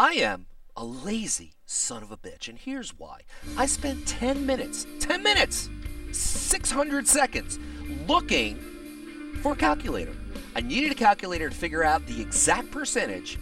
I am a lazy son of a bitch, and here's why. I spent 10 minutes, 600 seconds looking for a calculator. I needed a calculator to figure out the exact percentage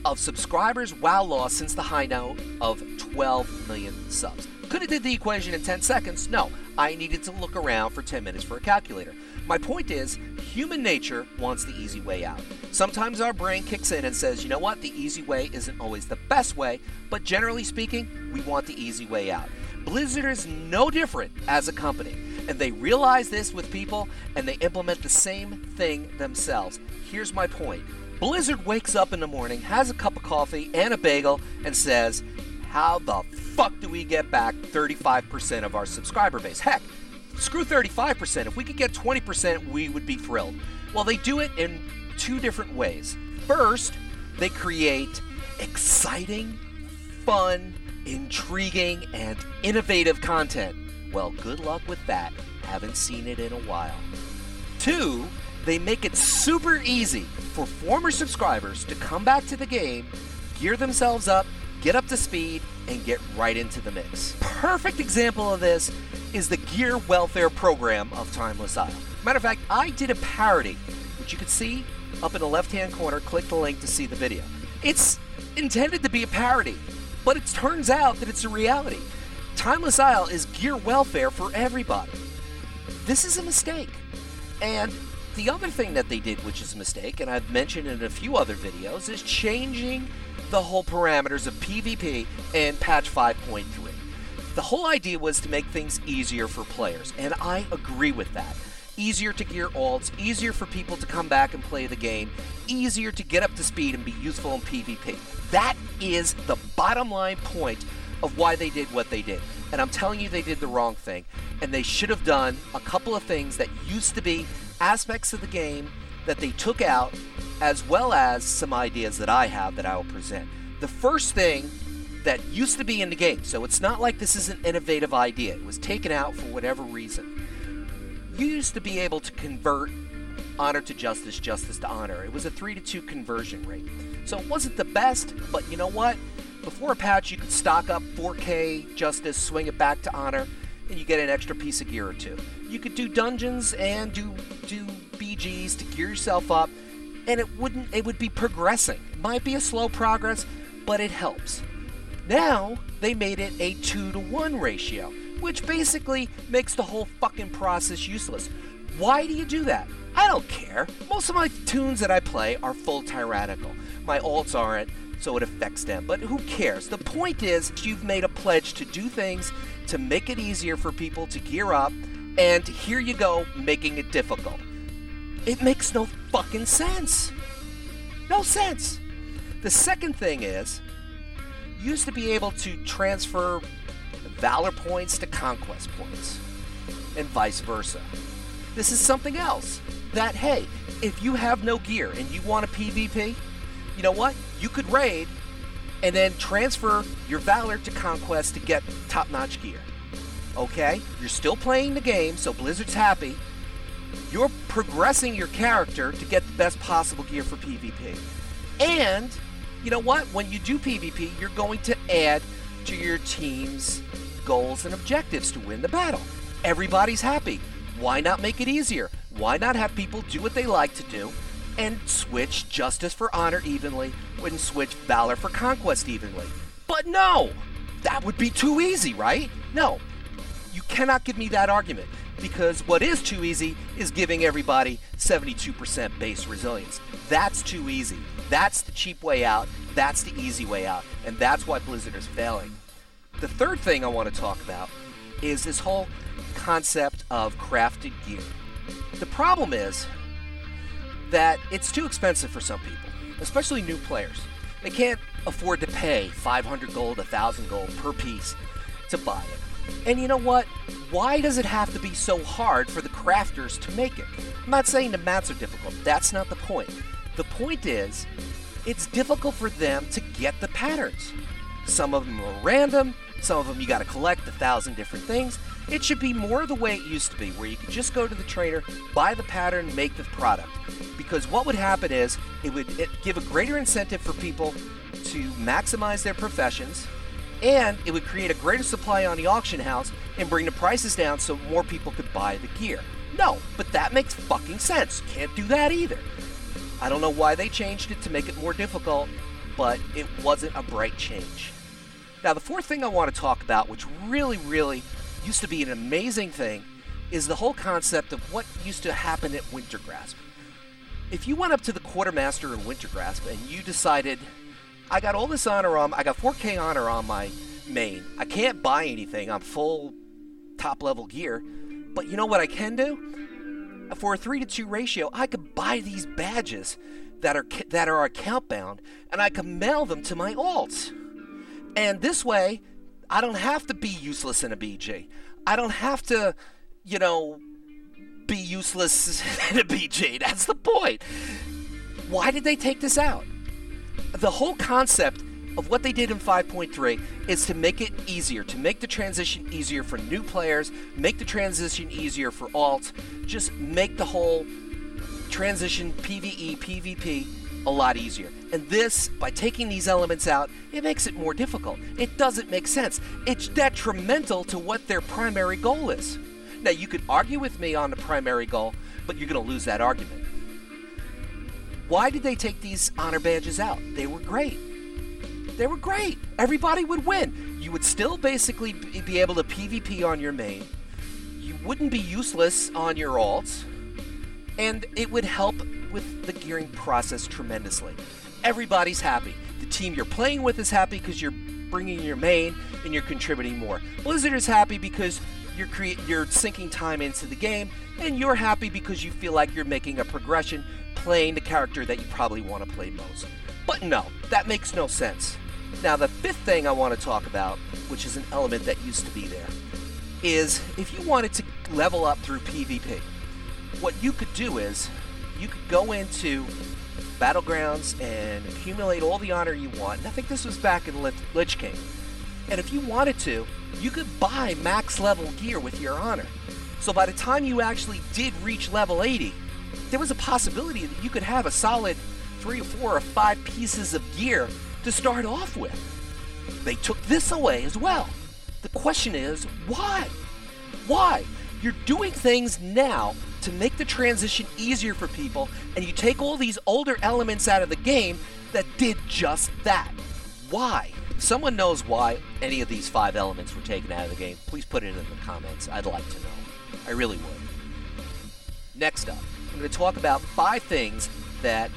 of subscribers WoW lost since the high note of 12 million subs. Could have did the equation in 10 seconds? No, I needed to look around for 10 minutes for a calculator. My point is, human nature wants the easy way out. Sometimes our brain kicks in and says, you know what, the easy way isn't always the best way, but generally speaking, we want the easy way out. Blizzard is no different as a company, and they realize this with people, and they implement the same thing themselves. Here's my point. Blizzard wakes up in the morning, has a cup of coffee and a bagel, and says, how the fuck do we get back 35% of our subscriber base? Heck, screw 35%. If we could get 20%, we would be thrilled. Well, they do it in two different ways. First, they create exciting, fun, intriguing, and innovative content. Well, good luck with that. Haven't seen it in a while. Two, they make it super easy for former subscribers to come back to the game, gear themselves up, get up to speed, and get right into the mix. Perfect example of this is the Gear Welfare program of Timeless Isle. Matter of fact, I did a parody, which you can see up in the left-hand corner. Click the link to see the video. It's intended to be a parody, but it turns out that it's a reality. Timeless Isle is gear welfare for everybody. This is a mistake. And the other thing that they did, which is a mistake, and I've mentioned in a few other videos, is changing the whole parameters of PvP in patch 5.3. The whole idea was to make things easier for players, and I agree with that. Easier to gear alts, easier for people to come back and play the game, easier to get up to speed and be useful in PvP. That is the bottom line point of why they did what they did. And I'm telling you, they did the wrong thing. And they should have done a couple of things that used to be aspects of the game that they took out, as well as some ideas that I have that I will present. The first thing that used to be in the game, so it's not like this is an innovative idea. It was taken out for whatever reason. You used to be able to convert honor to justice, justice to honor. It was a 3-to-2 conversion rate. So it wasn't the best, but you know what? Before a patch, you could stock up 4K justice, swing it back to honor, and you get an extra piece of gear or two. You could do dungeons and do BGs to gear yourself up, and it would be progressing. It might be a slow progress, but it helps. Now, they made it a 2-to-1 ratio, which basically makes the whole fucking process useless. Why do you do that? I don't care. Most of my tunes that I play are full tyrannical. My alts aren't, so it affects them, but who cares? The point is, you've made a pledge to do things to make it easier for people to gear up, and here you go, making it difficult. It makes no fucking sense. No sense. The second thing is, you used to be able to transfer Valor points to Conquest points, and vice versa. This is something else. That, hey, if you have no gear and you want a PvP, you know what? You could raid and then transfer your Valor to Conquest to get top-notch gear. Okay? You're still playing the game, so Blizzard's happy. You're progressing your character to get the best possible gear for PvP. And, you know what? When you do PvP, you're going to add to your team's goals and objectives to win the battle. Everybody's happy. Why not make it easier? Why not have people do what they like to do and switch Justice for Honor evenly and switch Valor for Conquest evenly? But no! That would be too easy, right? No. You cannot give me that argument, because what is too easy is giving everybody 72% base resilience. That's too easy. That's the cheap way out. That's the easy way out. And that's why Blizzard is failing. The third thing I want to talk about is this whole concept of crafted gear. The problem is that it's too expensive for some people, especially new players. They can't afford to pay 500 gold, 1,000 gold per piece to buy it. And you know what? Why does it have to be so hard for the crafters to make it? I'm not saying the mats are difficult. That's not the point. The point is, it's difficult for them to get the patterns. Some of them are random. Some of them you got to collect 1,000 different things. It should be more the way it used to be, where you could just go to the trainer, buy the pattern, make the product. Because what would happen is, it would give a greater incentive for people to maximize their professions, and it would create a greater supply on the auction house and bring the prices down so more people could buy the gear. No, but that makes fucking sense. Can't do that either. I don't know why they changed it to make it more difficult, but it wasn't a bright change. Now, the fourth thing I want to talk about, which really used to be an amazing thing, is the whole concept of what used to happen at Wintergrasp. If you went up to the quartermaster in Wintergrasp and you decided, I got all this honor on, I got 4K honor on my main, I can't buy anything, I'm full top level gear, but you know what I can do? For a 3-to-2 ratio, I could buy these badges that are account bound, and I can mail them to my alts. And this way, I don't have to be useless in a BG. I don't have to, be useless in a BG. That's the point. Why did they take this out? The whole concept of what they did in 5.3 is to make it easier, to make the transition easier for new players, make the transition easier for alts, just make the whole transition PvE, PvP a lot easier. And this, by taking these elements out, it makes it more difficult. It doesn't make sense. It's detrimental to what their primary goal is. Now, you could argue with me on the primary goal, but you're going to lose that argument. Why did they take these honor badges out? They were great. They were great. Everybody would win. You would still basically be able to PvP on your main. You wouldn't be useless on your alts. And it would help with the gearing process tremendously. Everybody's happy. The team you're playing with is happy because you're bringing your main and you're contributing more. Blizzard is happy because you're sinking time into the game, and you're happy because you feel like you're making a progression playing the character that you probably want to play most. But no, that makes no sense. Now, the fifth thing I want to talk about, which is an element that used to be there, is if you wanted to level up through PvP, what you could do is you could go into Battlegrounds and accumulate all the honor you want. And I think this was back in Lich King. And if you wanted to, you could buy max level gear with your honor. So by the time you actually did reach level 80, there was a possibility that you could have a solid 3 or 4 or 5 pieces of gear to start off with. They took this away as well. The question is, why? Why? You're doing things now to make the transition easier for people, and you take all these older elements out of the game that did just that. Why? If someone knows why any of these 5 elements were taken out of the game, please put it in the comments. I'd like to know. I really would. Next up, I'm going to talk about 5 things that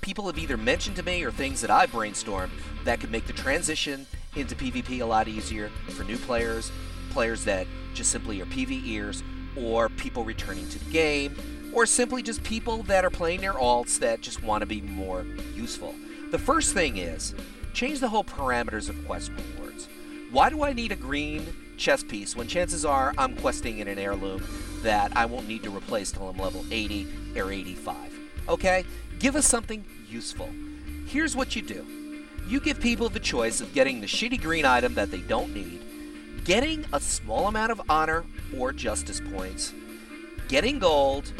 people have either mentioned to me or things that I've brainstormed that could make the transition into PvP a lot easier for new players, players that just simply are PvEers, or people returning to the game, or simply just people that are playing their alts that just want to be more useful. The first thing is, change the whole parameters of quest rewards. Why do I need a green chest piece when chances are I'm questing in an heirloom that I won't need to replace till I'm level 80 or 85? Okay? Give us something useful. Here's what you do. You give people the choice of getting the shitty green item that they don't need, getting a small amount of honor or justice points, getting gold.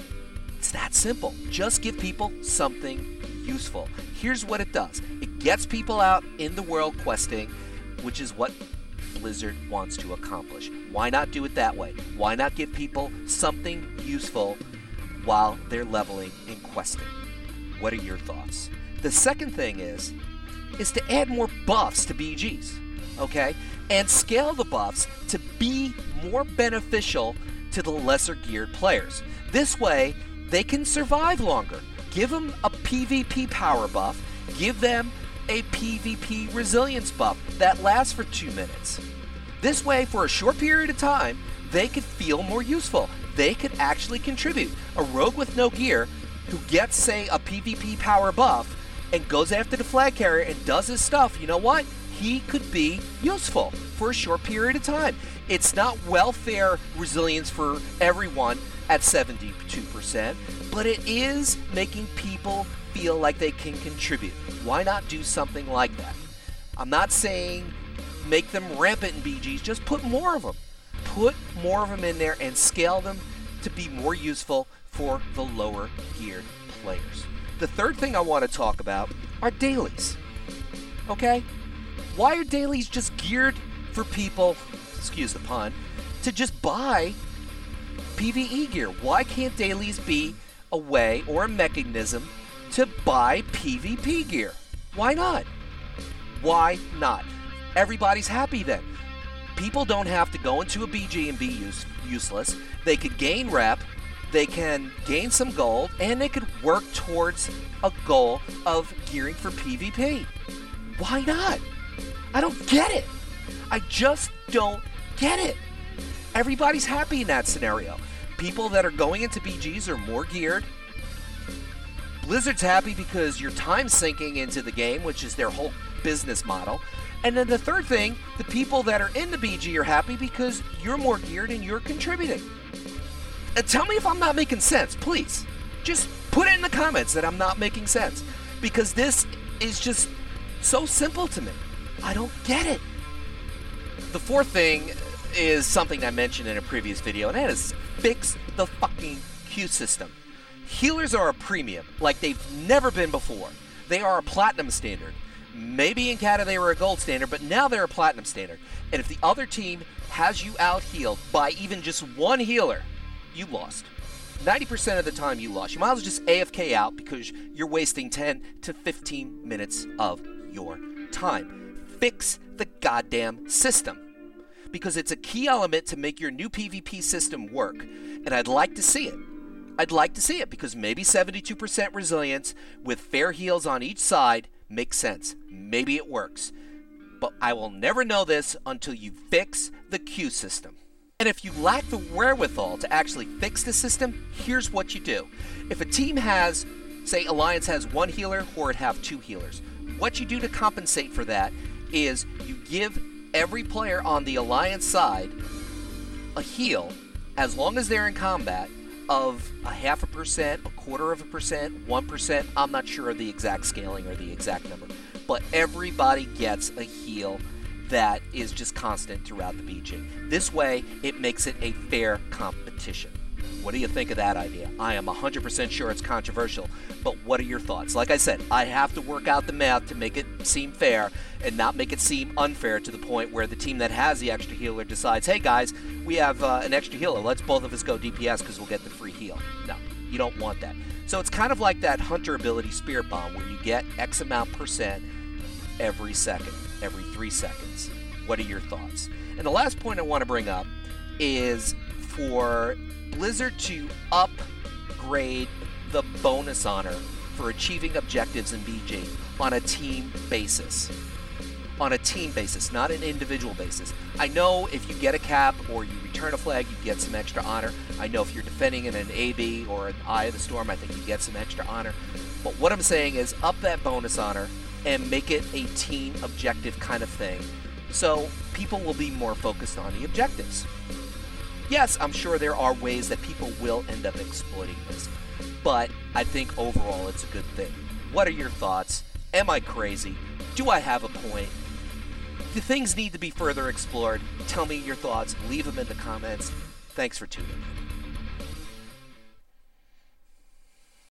It's that simple. Just give people something useful. Here's what it does. It gets people out in the world questing, which is what Blizzard wants to accomplish. Why not do it that way? Why not give people something useful while they're leveling and questing? What are your thoughts? The second thing is to add more buffs to BGs, okay? And scale the buffs to be more beneficial to the lesser geared players. This way, they can survive longer. Give them a PvP power buff. Give them a PvP resilience buff that lasts for 2 minutes. This way, for a short period of time, they could feel more useful. They could actually contribute. A rogue with no gear who gets, say, a PvP power buff and goes after the flag carrier and does his stuff, you know what? He could be useful for a short period of time. It's not welfare resilience for everyone at 72%, but it is making people feel like they can contribute. Why not do something like that? I'm not saying make them rampant in BGs, just put more of them. Put more of them in there and scale them to be more useful for the lower geared players. The third thing I want to talk about are dailies. Okay? Why are dailies just geared for people, excuse the pun, to just buy PvE gear? Why can't dailies be a way or a mechanism to buy PvP gear? Why not? Why not? Everybody's happy then. People don't have to go into a BG and be useless. They could gain rep, they can gain some gold, and they could work towards a goal of gearing for PvP. Why not? I don't get it. I just don't get it. Everybody's happy in that scenario. People that are going into BGs are more geared. Blizzard's happy because your time's sinking into the game, which is their whole business model. And then the third thing, the people that are in the BG are happy because you're more geared and you're contributing. And tell me if I'm not making sense, please. Just put it in the comments that I'm not making sense. Because this is just so simple to me. I don't get it. The fourth thing is something I mentioned in a previous video, and that is fix the fucking queue system. Healers are a premium, like they've never been before. They are a platinum standard. Maybe in Cata they were a gold standard, but now they're a platinum standard. And if the other team has you out-healed by even just one healer, you lost. 90% of the time you lost. You might as well just AFK out because you're wasting 10 to 15 minutes of your time. Fix the goddamn system, because it's a key element to make your new PvP system work. And I'd like to see it. I'd like to see it because maybe 72% resilience with fair heals on each side makes sense. Maybe it works. But I will never know this until you fix the queue system. And if you lack the wherewithal to actually fix the system, here's what you do. If a team has, say Alliance has one healer, Horde have two healers, what you do to compensate for that is you give every player on the Alliance side a heal, as long as they're in combat, of 0.5%, 0.25%, 1%. I'm not sure of the exact scaling or the exact number, but everybody gets a heal that is just constant throughout the BG. This way, it makes it a fair competition. What do you think of that idea? I am 100% sure it's controversial, but what are your thoughts? Like I said, I have to work out the math to make it seem fair and not make it seem unfair to the point where the team that has the extra healer decides, hey guys, we have an extra healer. Let's both of us go DPS because we'll get the free heal. No, you don't want that. So it's kind of like that Hunter ability Spirit Bomb where you get X amount % every second, every 3 seconds. What are your thoughts? And the last point I want to bring up is for Blizzard to upgrade the bonus honor for achieving objectives in BG on a team basis. On a team basis, not an individual basis. I know if you get a cap or you return a flag, you get some extra honor. I know if you're defending in an AB or an Eye of the Storm, I think you get some extra honor. But what I'm saying is up that bonus honor and make it a team objective kind of thing, so people will be more focused on the objectives. Yes, I'm sure there are ways that people will end up exploiting this, but I think overall it's a good thing. What are your thoughts? Am I crazy? Do I have a point? Do things need to be further explored? Tell me your thoughts. Leave them in the comments. Thanks for tuning in.